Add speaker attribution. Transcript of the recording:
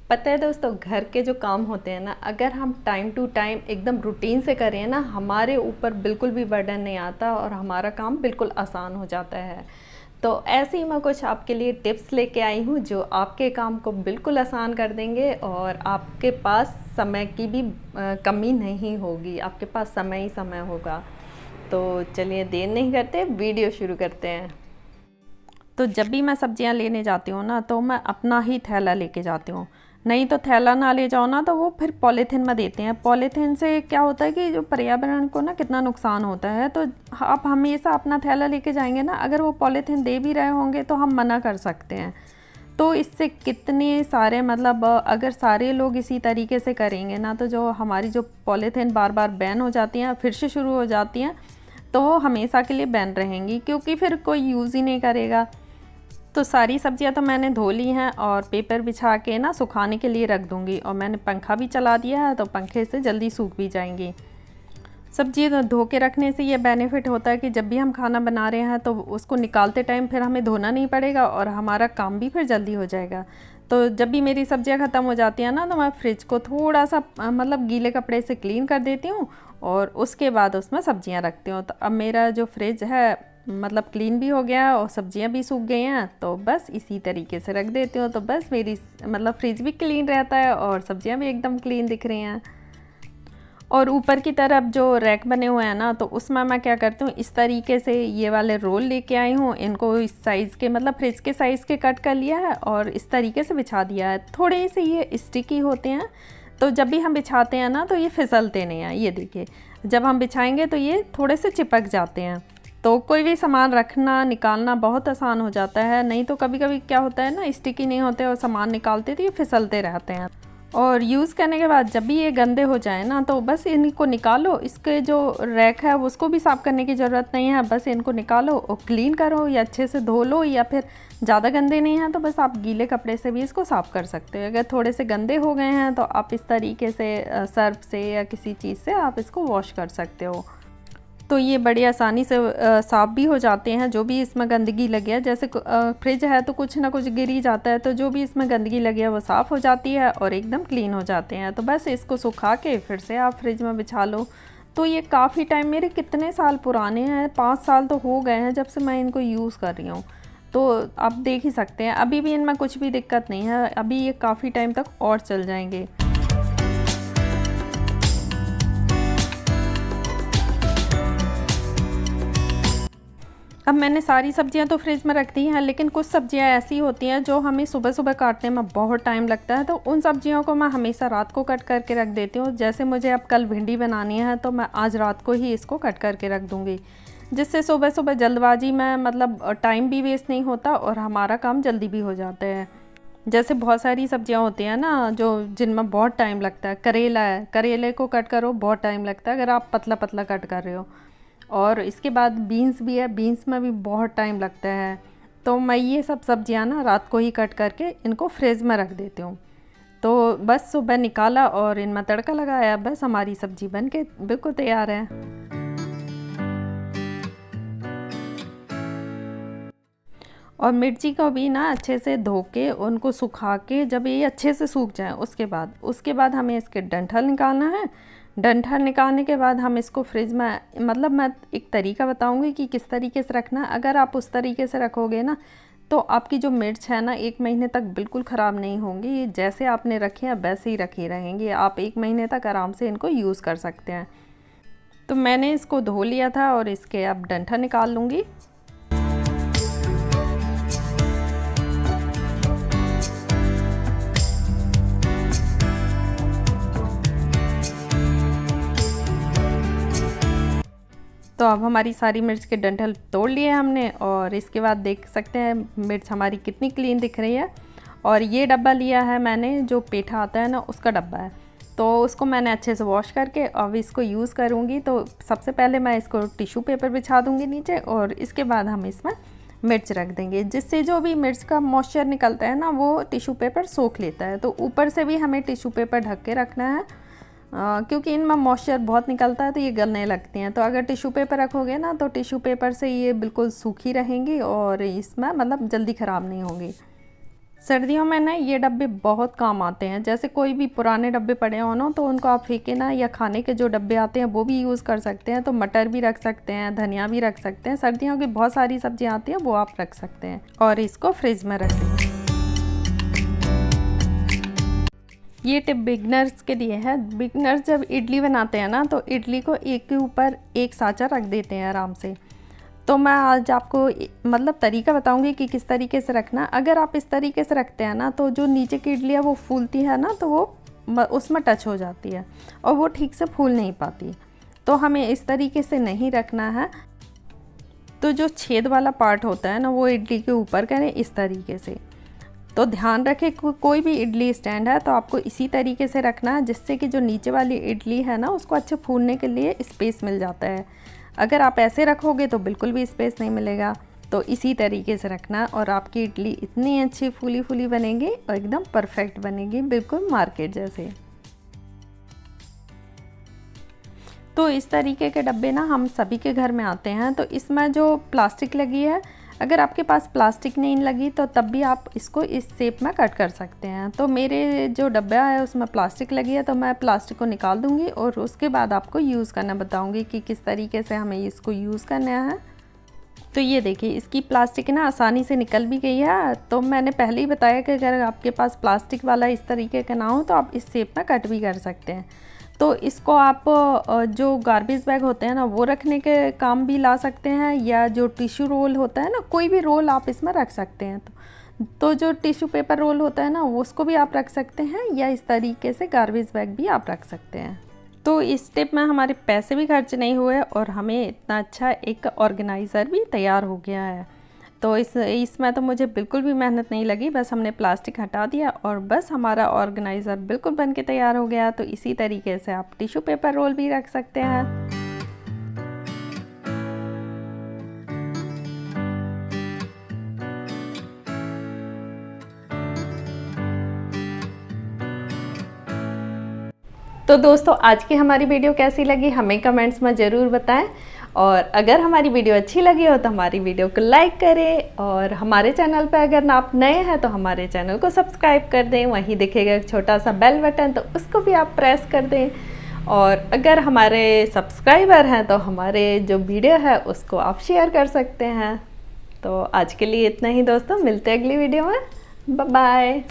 Speaker 1: पता है दोस्तों, घर के जो काम होते हैं ना, अगर हम टाइम टू टाइम एकदम रूटीन से करें ना, हमारे ऊपर बिल्कुल भी बर्डन नहीं आता और हमारा काम बिल्कुल आसान हो जाता है। तो ऐसे ही मैं कुछ आपके लिए टिप्स लेके आई हूँ जो आपके काम को बिल्कुल आसान कर देंगे और आपके पास समय की भी कमी नहीं होगी, आपके पास समय ही समय होगा। तो चलिए देर नहीं करते, वीडियो शुरू करते हैं। तो जब भी मैं सब्जियां लेने जाती हूँ ना, तो मैं अपना ही थैला लेके जाती हूँ। नहीं तो थैला ना ले जाओ ना, तो वो फिर पॉलीथीन में देते हैं। पॉलीथीन से क्या होता है कि जो पर्यावरण को ना कितना नुकसान होता है। तो आप हमेशा अपना थैला लेके जाएंगे ना, अगर वो पॉलीथीन दे भी रहे होंगे तो हम मना कर सकते हैं। तो इससे कितने सारे मतलब अगर सारे लोग इसी तरीके से करेंगे ना, तो जो हमारी जो पॉलीथीन बार बार बैन हो जाती हैं, फिर से शुरू हो जाती हैं, तो वो हमेशा के लिए बैन रहेंगी, क्योंकि फिर कोई यूज़ ही नहीं करेगा। तो सारी सब्जियां तो मैंने धो ली हैं और पेपर बिछा के ना सुखाने के लिए रख दूंगी। और मैंने पंखा भी चला दिया है, तो पंखे से जल्दी सूख भी जाएंगी। सब्जी धो के रखने से ये बेनिफिट होता है कि जब भी हम खाना बना रहे हैं तो उसको निकालते टाइम फिर हमें धोना नहीं पड़ेगा और हमारा काम भी फिर जल्दी हो जाएगा। तो जब भी मेरी सब्जियां ख़त्म हो जाती हैं ना, तो मैं फ्रिज को थोड़ा सा मतलब गीले कपड़े से क्लीन कर देती हूँ और उसके बाद उसमें सब्जियां रखती हूँ। तो अब मेरा जो फ्रिज है मतलब क्लीन भी हो गया और सब्जियां भी सूख गई हैं, तो बस इसी तरीके से रख देती हूँ। तो बस मेरी मतलब फ्रिज भी क्लीन रहता है और सब्जियां भी एकदम क्लीन दिख रही हैं। और ऊपर की तरफ जो रैक बने हुए हैं ना, तो उसमें मैं क्या करती हूँ, इस तरीके से ये वाले रोल लेके आई हूँ। इनको इस साइज़ के मतलब फ्रिज के साइज़ के कट कर लिया है और इस तरीके से बिछा दिया है। थोड़े से ये स्टिकी होते हैं, तो जब भी हम बिछाते हैं ना, तो ये फिसलते नहीं हैं। ये देखिए, जब हम बिछाएंगे तो ये थोड़े से चिपक जाते हैं, तो कोई भी सामान रखना निकालना बहुत आसान हो जाता है। नहीं तो कभी कभी क्या होता है ना, स्टिकी नहीं होते और सामान निकालते तो ये फिसलते रहते हैं। और यूज़ करने के बाद जब भी ये गंदे हो जाए ना, तो बस इनको निकालो। इसके जो रैक है उसको भी साफ़ करने की ज़रूरत नहीं है, बस इनको निकालो और क्लीन करो या अच्छे से धो लो। या फिर ज़्यादा गंदे नहीं हैं तो बस आप गीले कपड़े से भी इसको साफ़ कर सकते हो। अगर थोड़े से गंदे हो गए हैं तो आप इस तरीके से सर्फ से या किसी चीज़ से आप इसको वॉश कर सकते हो। तो ये बड़ी आसानी से साफ़ भी हो जाते हैं। जो भी इसमें गंदगी लगी है, जैसे फ्रिज है तो कुछ ना कुछ गिर ही जाता है, तो जो भी इसमें गंदगी लगी है वो साफ़ हो जाती है और एकदम क्लीन हो जाते हैं। तो बस इसको सुखा के फिर से आप फ्रिज में बिछा लो। तो ये काफ़ी टाइम, मेरे कितने साल पुराने हैं, 5 साल तो हो गए हैं जब से मैं इनको यूज़ कर रही हूँ। तो आप देख ही सकते हैं, अभी भी इनमें कुछ भी दिक्कत नहीं है। अभी ये काफ़ी टाइम तक और चल जाएंगे। अब मैंने सारी सब्जियां तो फ्रिज में रख दी हैं, लेकिन कुछ सब्जियां ऐसी होती हैं जो हमें सुबह सुबह काटने में बहुत टाइम लगता है। तो उन सब्जियों को मैं हमेशा रात को कट करके रख देती हूँ। जैसे मुझे अब कल भिंडी बनानी है, तो मैं आज रात को ही इसको कट करके रख दूँगी, जिससे सुबह सुबह जल्दबाजी में मतलब टाइम भी वेस्ट नहीं होता और हमारा काम जल्दी भी हो जाता है। जैसे बहुत सारी सब्जियां होती हैं ना जो जिनमें बहुत टाइम लगता है। करेला है, करेले को कट करो बहुत टाइम लगता है अगर आप पतला पतला कट कर रहे हो। और इसके बाद बीन्स भी है, बीन्स में भी बहुत टाइम लगता है। तो मैं ये सब सब्जियां ना रात को ही कट करके इनको फ्रिज में रख देती हूँ। तो बस सुबह निकाला और इनमें तड़का लगाया, बस हमारी सब्जी बन के बिल्कुल तैयार है। और मिर्ची को भी ना अच्छे से धो के उनको सुखा के, जब ये अच्छे से सूख जाए उसके बाद हमें इसके डंठल निकालना है। डंठल निकालने के बाद हम इसको फ्रिज में, मतलब मैं एक तरीका बताऊंगी कि किस तरीके से रखना। अगर आप उस तरीके से रखोगे ना, तो आपकी जो मिर्च है ना 1 महीने तक बिल्कुल ख़राब नहीं होंगी। जैसे आपने रखे हैं वैसे ही रखी रहेंगी, आप 1 महीने तक आराम से इनको यूज़ कर सकते हैं। तो मैंने इसको धो लिया था और इसके अब डंठल निकाल लूँगी। तो अब हमारी सारी मिर्च के डंठल तोड़ लिए हमने और इसके बाद देख सकते हैं मिर्च हमारी कितनी क्लीन दिख रही है। और ये डब्बा लिया है मैंने, जो पेठा आता है ना उसका डब्बा है। तो उसको मैंने अच्छे से वॉश करके अब इसको यूज़ करूँगी। तो सबसे पहले मैं इसको टिश्यू पेपर बिछा दूँगी नीचे और इसके बाद हम इसमें मिर्च रख देंगे, जिससे जो भी मिर्च का मॉइस्चर निकलता है ना वो टिश्यू पेपर सोख लेता है। तो ऊपर से भी हमें टिश्यू पेपर ढक के रखना है, क्योंकि इनमें मॉइस्चर बहुत निकलता है तो ये गलने लगती हैं। तो अगर टिश्यू पेपर रखोगे ना, तो टिश्यू पेपर से ये बिल्कुल सूखी रहेंगी और इसमें मतलब जल्दी ख़राब नहीं होंगी। सर्दियों में ना ये डब्बे बहुत काम आते हैं। जैसे कोई भी पुराने डब्बे पड़े हो ना तो उनको आप फेंके ना, या खाने के जो डब्बे आते हैं वो भी यूज़ कर सकते हैं। तो मटर भी रख सकते हैं, धनिया भी रख सकते हैं, सर्दियों की बहुत सारी सब्जियां आती हैं वो आप रख सकते हैं और इसको फ्रिज में रख दें। ये टिप बिगनर्स के लिए है। बिगनर्स जब इडली बनाते हैं ना तो इडली को एक के ऊपर एक साँचा रख देते हैं आराम से। तो मैं आज आपको मतलब तरीका बताऊंगी कि किस तरीके से रखना। अगर आप इस तरीके से रखते हैं ना तो जो नीचे की इडली है वो फूलती है ना, तो वो उसमें टच हो जाती है और वो ठीक से फूल नहीं पाती। तो हमें इस तरीके से नहीं रखना है। तो जो छेद वाला पार्ट होता है ना वो इडली के ऊपर करें इस तरीके से। तो ध्यान रखें कोई भी इडली स्टैंड है तो आपको इसी तरीके से रखना है, जिससे कि जो नीचे वाली इडली है ना उसको अच्छे फूलने के लिए स्पेस मिल जाता है। अगर आप ऐसे रखोगे तो बिल्कुल भी स्पेस नहीं मिलेगा। तो इसी तरीके से रखना और आपकी इडली इतनी अच्छी फूली फूली बनेगी और एकदम परफेक्ट बनेगी, बिल्कुल मार्केट जैसे। तो इस तरीके के डब्बे ना हम सभी के घर में आते हैं। तो इसमें जो प्लास्टिक लगी है, अगर आपके पास प्लास्टिक नहीं लगी तो तब भी आप इसको इस शेप में कट कर सकते हैं। तो मेरे जो डब्बा है उसमें प्लास्टिक लगी है तो मैं प्लास्टिक को निकाल दूंगी और उसके बाद आपको यूज़ करना बताऊंगी कि किस तरीके से हमें इसको यूज़ करना है। तो ये देखिए इसकी प्लास्टिक ना आसानी से निकल भी गई है। तो मैंने पहले ही बताया कि अगर आपके पास प्लास्टिक वाला इस तरीके का ना हो तो आप इस शेप में कट भी कर सकते हैं। तो इसको आप जो गार्बेज बैग होते हैं ना वो रखने के काम भी ला सकते हैं, या जो टिश्यू रोल होता है ना, कोई भी रोल आप इसमें रख सकते हैं। तो जो टिश्यू पेपर रोल होता है ना उसको भी आप रख सकते हैं, या इस तरीके से गार्बेज बैग भी आप रख सकते हैं। तो इस स्टेप में हमारे पैसे भी खर्च नहीं हुए और हमें इतना अच्छा एक ऑर्गेनाइज़र भी तैयार हो गया है। तो इसमें तो मुझे बिल्कुल भी मेहनत नहीं लगी, बस हमने प्लास्टिक हटा दिया और बस हमारा ऑर्गेनाइज़र बिल्कुल बन के तैयार हो गया। तो इसी तरीके से आप टिश्यू पेपर रोल भी रख सकते हैं। तो दोस्तों आज की हमारी वीडियो कैसी लगी हमें कमेंट्स में ज़रूर बताएं, और अगर हमारी वीडियो अच्छी लगी हो तो हमारी वीडियो को लाइक करें, और हमारे चैनल पर अगर आप नए हैं तो हमारे चैनल को सब्सक्राइब कर दें। वहीं दिखेगा एक छोटा सा बेल बटन, तो उसको भी आप प्रेस कर दें। और अगर हमारे सब्सक्राइबर हैं तो हमारे जो वीडियो है उसको आप शेयर कर सकते हैं। तो आज के लिए इतना ही दोस्तों, मिलते हैं अगली वीडियो में। Bye bye.